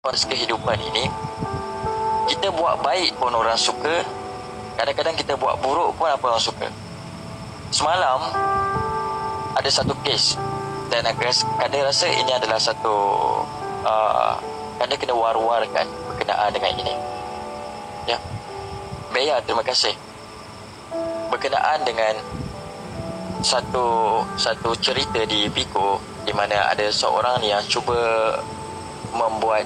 kos kehidupan ini, kita buat baik pun orang suka, kadang-kadang kita buat buruk pun apa orang suka. Semalam ada satu kes dan Kanda rasa ini adalah satu Kanda kena war-warkan berkenaan dengan ini. Ya, Bea, terima kasih. Berkenaan dengan satu cerita di Biko di mana ada seorang yang cuba membuat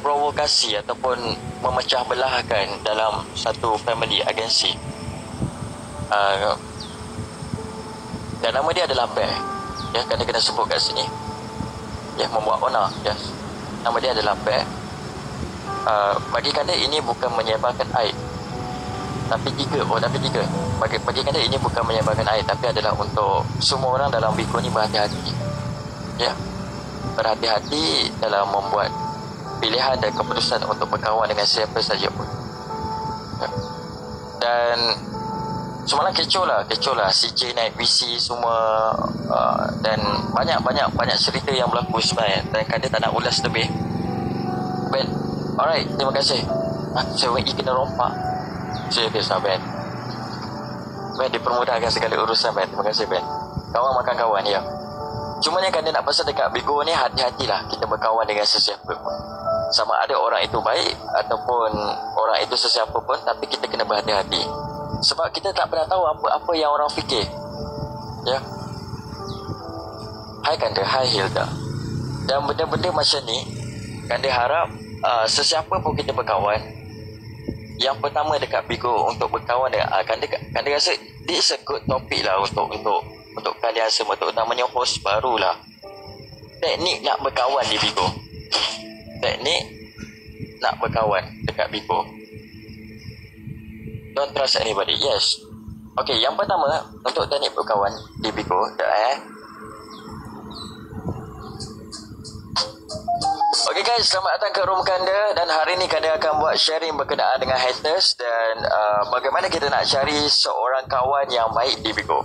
provokasi ataupun memecah belahkan dalam satu family agensi. Dan nama dia adalah Bear. Ya, kena sebut kat sini. Ya, membuat owner. Ya. Nama dia adalah Bear. Bagi Kanda ini bukan menyebarkan aib. Tapi tiga. Bagi Kanda ini bukan menyebarkan aib, tapi adalah untuk semua orang dalam Biko ni berhati-hati. Ya. Berhati-hati dalam membuat pilihan dan keputusan untuk berkawan dengan siapa saja pun. Ya. Dan semalam kecoh lah CJ naik VC semua, dan banyak cerita yang berlaku sebenarnya, dan Kanda tak nak ulas lebih. Ben, alright, terima kasih. Saya kena rompak. Saya biasa Ben dipermudahkan segala urusan Ben. Terima kasih Ben. Kawan makan kawan, ya. Cuma yang Kanda nak pesan dekat Bigo ni, hati-hatilah kita berkawan dengan sesiapa pun. Sama ada orang itu baik ataupun orang itu sesiapa pun, tapi kita kena berhati-hati. Sebab kita tak pernah tahu apa yang orang fikir. Ya. Hai Kanda, hai Hilda. Dan benda-benda macam ni, Kanda harap sesiapa pun kita berkawan, yang pertama dekat Bigo untuk berkawan dengan Kanda rasa this a good topic lah untuk kalian semua, terutamanya host barulah. Teknik nak berkawan di Bigo. Teknik nak berkawan dekat Bigo. Don't trust anybody. Yes. Okay, yang pertama untuk teknik berkawan di Bigo, Okay guys, selamat datang ke room Kanda, dan hari ni Kanda akan buat sharing berkenaan dengan haters dan bagaimana kita nak cari seorang kawan yang baik di Bigo.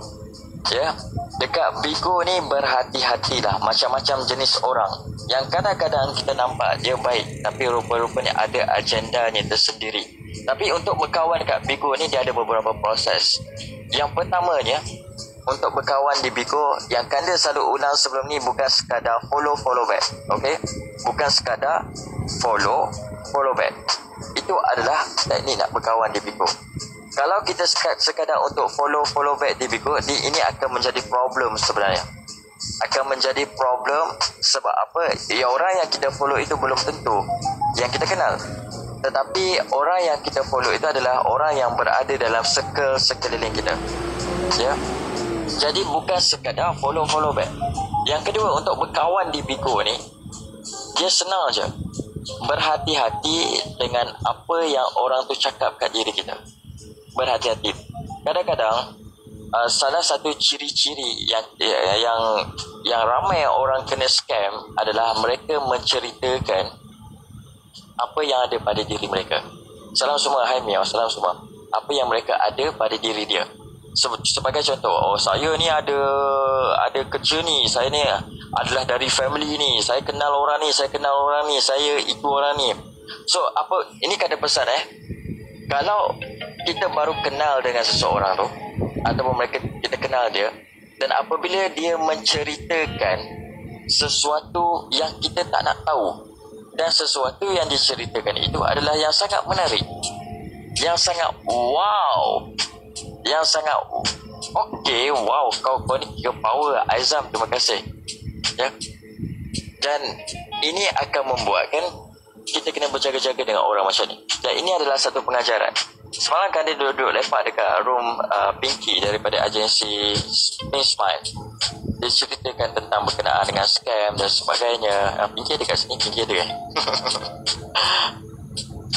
Ya, dekat Bigo ni berhati-hatilah, macam-macam jenis orang yang kadang-kadang kita nampak dia baik tapi rupa-rupanya ada agendanya tersendiri. Tapi untuk berkawan dekat Bigo ni dia ada beberapa proses. Yang pertamanya, untuk berkawan di Bigo, yang Kanda selalu ulang sebelum ni bukan sekadar follow back. Okay, bukan sekadar follow back. Itu adalah teknik nak berkawan di Bigo. Kalau kita sekadar untuk follow back di Bigo, ini akan menjadi problem sebenarnya. Akan menjadi problem sebab apa? Ya, orang yang kita follow itu belum tentu yang kita kenal. Tetapi orang yang kita follow itu adalah orang yang berada dalam circle sekeliling kita. Ya. Jadi bukan sekadar follow back. Yang kedua, untuk berkawan di Bigo ni, dia senang je. Berhati-hati dengan apa yang orang tu cakap kat diri kita. Berhati-hati. Kadang-kadang salah satu ciri-ciri yang ramai orang kena scam adalah mereka menceritakan apa yang ada pada diri mereka. Salam semua, hai Miao, salam semua. Apa yang mereka ada pada diri dia. Sebagai contoh, saya ni ada kerja ni, saya ni adalah dari family ni, saya kenal orang ni, saya itu orang ni. So apa, ini Kanda pesan kalau kita baru kenal dengan seseorang tu, ataupun kita kenal dia, dan apabila dia menceritakan sesuatu yang kita tak nak tahu, dan sesuatu yang diceritakan itu adalah yang sangat menarik, yang sangat wow, yang sangat okay, wow, kau ni kira power Aizam, terima kasih. Ya. Dan ini akan membuatkan kita kena berjaga-jaga dengan orang macam ni. Dan ini adalah satu pengajaran. Semalam Kanda duduk lepak dekat room Pinky daripada agensi Spin Smile. Dia ceritakan tentang berkenaan dengan scam dan sebagainya. Pinky ada kat sini, Pinky ada kan?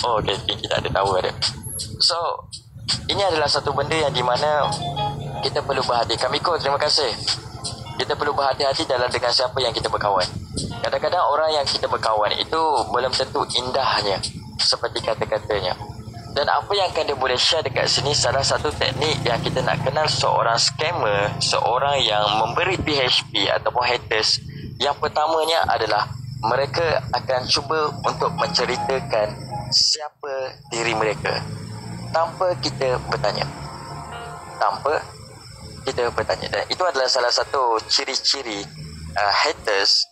Oh, okay, Pinky tak ada tahu ada. So, ini adalah satu benda yang di mana kita perlu berhati. Kamiko, terima kasih. Kita perlu berhati-hati dalam dengan siapa yang kita berkawan. Kadang-kadang orang yang kita berkawan itu belum tentu indahnya seperti kata-katanya. Dan apa yang Kanda boleh share dekat sini, salah satu teknik yang kita nak kenal seorang scammer, seorang yang memberi PHP ataupun haters, yang pertamanya adalah mereka akan cuba untuk menceritakan siapa diri mereka tanpa kita bertanya. Dan itu adalah salah satu ciri-ciri haters,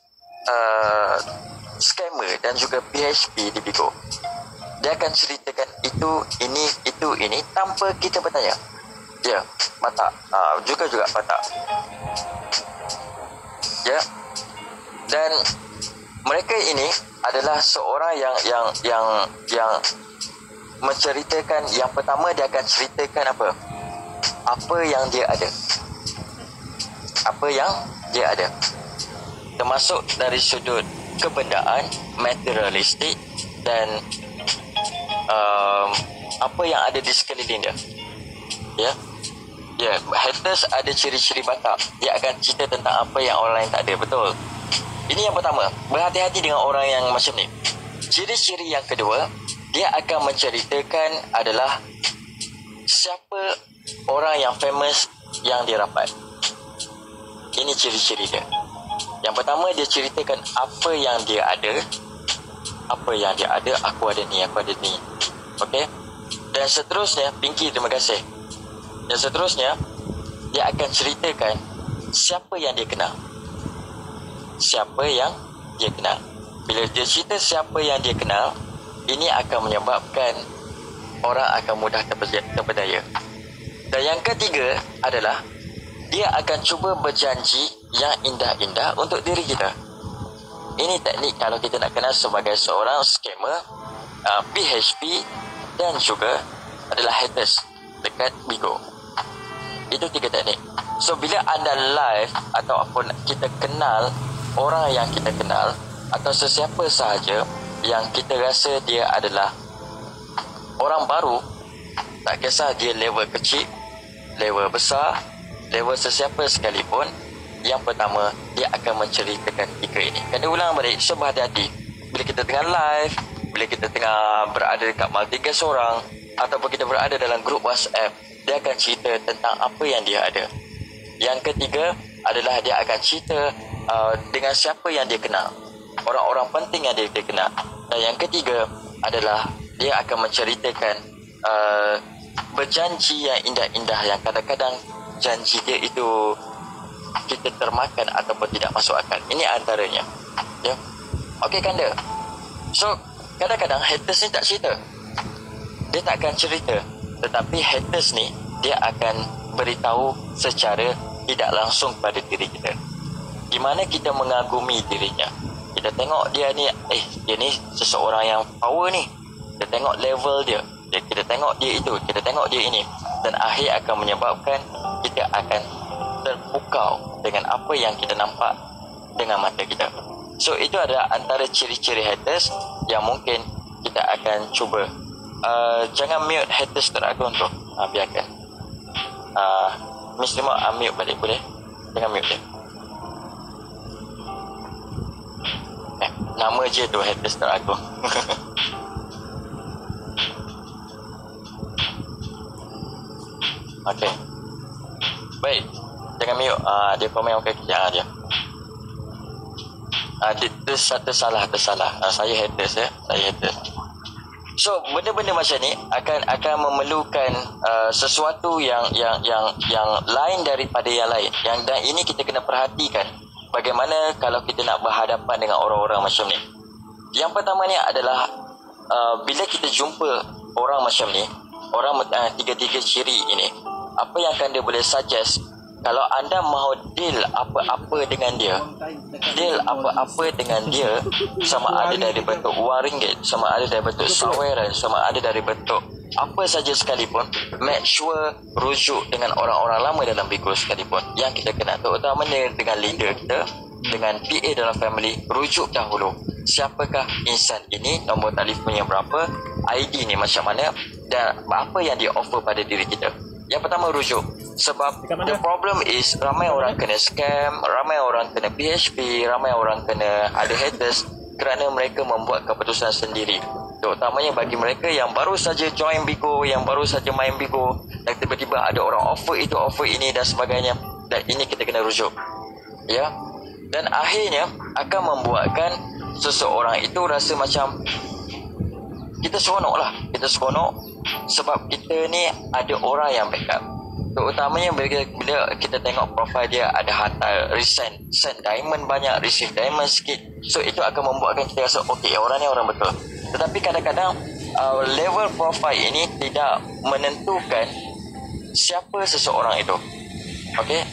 scammer dan juga PHP di Bigo. Dia akan ceritakan ini tanpa kita bertanya. Ya, batak. Juga batak. Ya. Dan mereka ini adalah seorang yang menceritakan, yang pertama dia akan ceritakan apa yang dia ada. Termasuk dari sudut kebendaan, materialistik dan apa yang ada di sekeliling dia. Ya, haters ada ciri-ciri batak. Dia akan cerita tentang apa yang orang lain tak ada. Betul. Ini yang pertama. Berhati-hati dengan orang yang macam ni. Ciri-ciri yang kedua, dia akan menceritakan adalah siapa orang yang famous yang dia rapat. Ini ciri-ciri dia. Yang pertama, dia ceritakan apa yang dia ada. Aku ada ni. Okey. Dan seterusnya, Pinky, terima kasih. Dan seterusnya, dia akan ceritakan siapa yang dia kenal. Bila dia cerita siapa yang dia kenal, ini akan menyebabkan orang akan mudah terpedaya. Dan yang ketiga adalah dia akan cuba berjanji yang indah-indah untuk diri kita. Ini teknik kalau kita nak kenal sebagai seorang scammer, PHP dan juga adalah haters dekat Bigo. Itu 3 teknik. So, bila anda live ataupun kita kenal orang yang kita kenal atau sesiapa sahaja yang kita rasa dia adalah orang baru, tak kisah dia level kecil, level besar, level sesiapa sekalipun, yang pertama, dia akan menceritakan 3 ini. Kena ulang balik. So, berhati-hati. Bila kita tengah live, bila kita tengah berada dekat multicast orang, ataupun kita berada dalam grup WhatsApp, dia akan cerita tentang apa yang dia ada. Yang ketiga adalah dia akan cerita dengan siapa yang dia kenal, orang-orang penting yang dia kenal. Dan yang ketiga adalah dia akan menceritakan berjanji yang indah-indah, yang kadang-kadang janji dia itu kita termakan ataupun tidak masuk akal. Ini antaranya. Ya. Okey, Kanda. So, kadang-kadang haters ni tak cerita. Dia tak akan cerita. Tetapi haters ni, dia akan beritahu secara tidak langsung pada diri kita. Di mana kita mengagumi dirinya. Kita tengok dia ni, dia ni seseorang yang power ni. Kita tengok level dia. Kita tengok dia itu, kita tengok dia ini. Dan akhir akan menyebabkan kita akan terpukau dengan apa yang kita nampak dengan mata kita. So, itu adalah antara ciri-ciri haters yang mungkin kita akan cuba. Jangan mute haters teragung tu. Biarkan. Mr. Mak, mute balik boleh? Jangan mute dia. Nama je tu haters teragung. Okay. Baik. Jangan mute. Dia komen okey kejap dia. Tersalah. Saya haters ya. Saya haters. So, benda-benda macam ni akan memerlukan sesuatu yang lain daripada yang lain. Dan ini kita kena perhatikan bagaimana kalau kita nak berhadapan dengan orang-orang macam ni. Yang pertama ni adalah bila kita jumpa orang macam ni, orang tiga-tiga ciri ini, apa yang akan dia boleh suggest kalau anda mahu deal apa-apa dengan dia, sama ada dari bentuk RM1, sama ada dari bentuk saweran, sama ada dari bentuk apa saja sekalipun, make sure rujuk dengan orang-orang lama dalam Bigo sekalipun yang kita kenal, terutamanya dengan leader kita, dengan PA dalam family. Rujuk dahulu siapakah insan ini, nombor telefonnya berapa, ID ni macam mana, dan apa yang dia offer pada diri kita. Yang pertama, rujuk. Sebab the problem is ramai orang kena scam, ramai orang kena PHP, ramai orang kena ada haters kerana mereka membuat keputusan sendiri. Terutamanya bagi mereka yang baru saja join Bigo, yang baru saja main Bigo, dan tiba-tiba ada orang offer itu, offer ini dan sebagainya. Dan ini kita kena rujuk. Ya. Dan akhirnya akan membuatkan seseorang itu rasa macam kita seronok lah. Kita seronok sebab kita ni ada orang yang backup. Terutamanya bila kita tengok profil dia ada harta, send diamond banyak, receive diamond sikit. So itu akan membuatkan kita rasa okay, orang ni orang betul. Tetapi kadang-kadang level profil ini tidak menentukan siapa seseorang itu. Okay,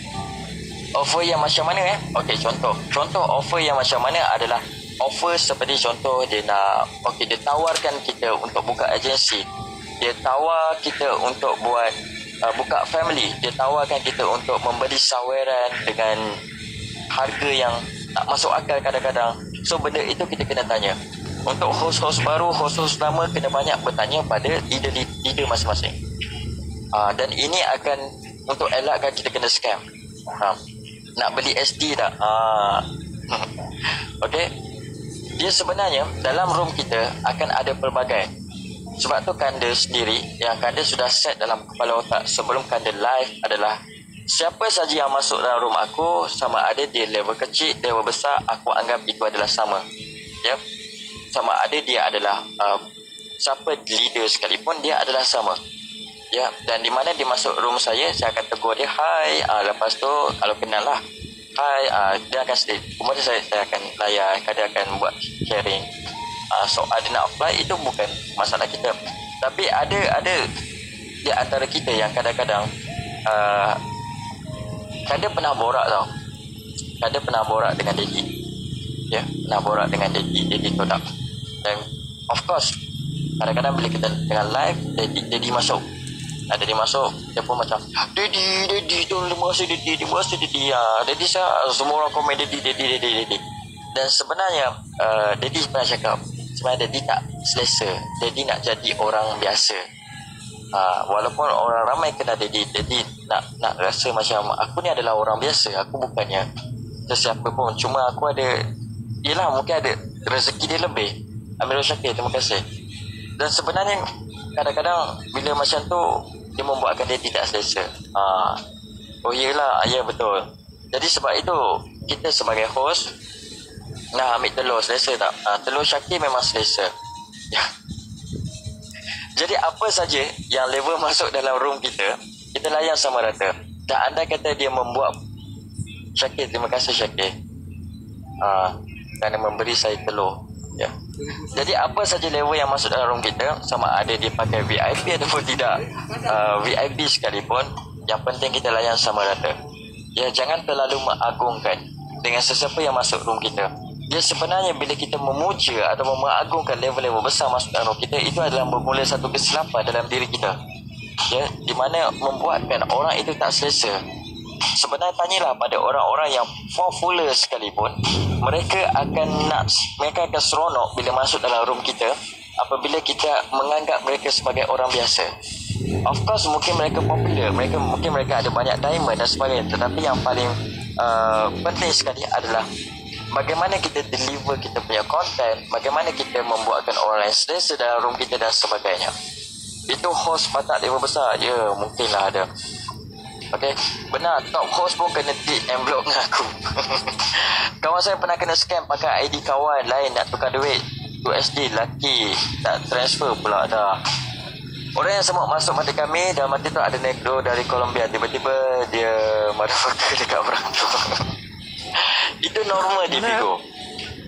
offer yang macam mana okay, contoh offer yang macam mana adalah offer seperti contoh dia nak dia tawarkan kita untuk buka agensi, dia tawar kita untuk buat buka family, dia tawarkan kita untuk membeli saweran dengan harga yang tak masuk akal kadang-kadang. So benda itu kita kena tanya. Untuk host-host baru, host-host lama kena banyak bertanya pada leader masing-masing. Dan ini akan untuk elakkan kita kena scam. Nak beli SD tak? Okay. Dia sebenarnya dalam room kita akan ada pelbagai. Sebab tu Kanda sendiri, yang Kanda sudah set dalam kepala otak sebelum Kanda live adalah siapa saja yang masuk dalam room aku, sama ada dia level kecil, level besar, aku anggap itu adalah sama. Ya. Sama ada dia adalah siapa leader sekalipun, dia adalah sama. Ya, dan di mana dia masuk room saya akan tegur dia, hai, lepas tu kalau kenal lah, hai, dia akan stay. Kemudian saya akan layan, dia akan buat sharing. So ada nak apply itu bukan masalah kita. Tapi ada di antara kita yang kadang-kadang Kanda pernah borak tau. Kanda pernah borak dengan Daddy. Ya, pernah borak dengan Daddy Todak. Dan of course kadang-kadang bila kita dengan live, Daddy masuk. Daddy masuk, dia pun macam Daddy tu masuk Daddy. Daddy semua orang komen Daddy. Dan sebenarnya Daddy pernah cakap, sebenarnya Daddy tak selesa. Daddy nak jadi orang biasa. Walaupun orang ramai kenal Daddy nak rasa macam aku ni adalah orang biasa. Aku bukannya sesiapa pun. Cuma aku ada, yelah mungkin ada rezeki dia lebih. Amirul Syakir, terima kasih. Dan sebenarnya kadang-kadang bila macam tu dia membuatkan dia tidak selesa. Oh yelah, ya betul. Jadi sebab itu kita sebagai host nak ambil telur selesa tak? Telur Syakir memang selesa. Ya. Jadi apa saja yang level masuk dalam room kita layan sama rata. Dan anda kata dia membuat Syakir, terima kasih Syakir, kerana memberi saya telur. Ya. Jadi apa saja level yang masuk dalam room kita, sama ada dia pakai VIP ataupun tidak, VIP sekalipun, yang penting kita layan sama rata. Ya, jangan terlalu mengagungkan dengan sesiapa yang masuk room kita. Ya, sebenarnya bila kita memuja atau mengagungkan level-level besar masuk dalam room kita, itu adalah bermula satu kesilapan dalam diri kita. Ya, di mana membuatkan orang itu tak selesa. Sebenarnya tanyalah pada orang-orang yang popular sekalipun, mereka akan seronok bila masuk dalam room kita apabila kita menganggap mereka sebagai orang biasa. Of course mungkin mereka popular, mungkin mereka ada banyak diamond dan sebagainya, tetapi yang paling penting sekali adalah bagaimana kita deliver kita punya content, bagaimana kita membuatkan orang lain selesa dalam room kita dan sebagainya. Itu host patut level besar, ya mungkinlah ada. Okay, benar, top host pun kena tick and block dengan aku. Kawan saya pernah kena scam pakai ID kawan lain nak tukar duit USD, laki tak transfer pula dah. Orang yang semua masuk mati kami, dalam mati tu ada negro dari Colombia, tiba-tiba dia motherfucker dekat Merangku. Itu normal di Bigo.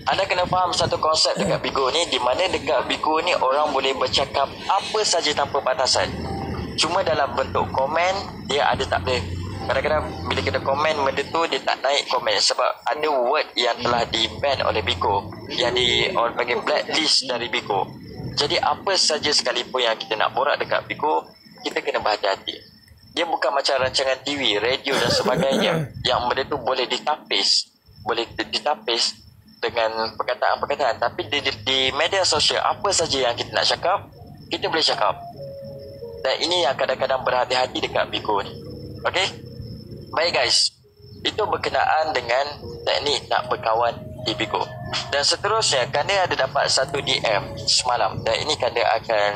Anda kena faham satu konsep dekat Bigo ni, di mana dekat Bigo ni orang boleh bercakap apa saja tanpa batasan. Cuma dalam bentuk komen dia ada tak boleh. Kadang-kadang bila kita komen benda tu dia tak naik komen sebab ada word yang telah di-ban oleh Bigo, yang orang panggil blacklist dari Bigo. Jadi apa saja sekalipun yang kita nak borak dekat Bigo, kita kena berhati-hati. Dia bukan macam rancangan TV, radio dan sebagainya yang benda tu boleh ditapis dengan perkataan-perkataan. Tapi di media sosial, apa saja yang kita nak cakap, kita boleh cakap. Dan ini yang kadang-kadang berhati-hati dekat Bigo ni. Okay? Baik guys, itu berkenaan dengan teknik nak berkawan di Bigo. Dan seterusnya, Kanda ada dapat satu DM semalam. Dan ini Kanda akan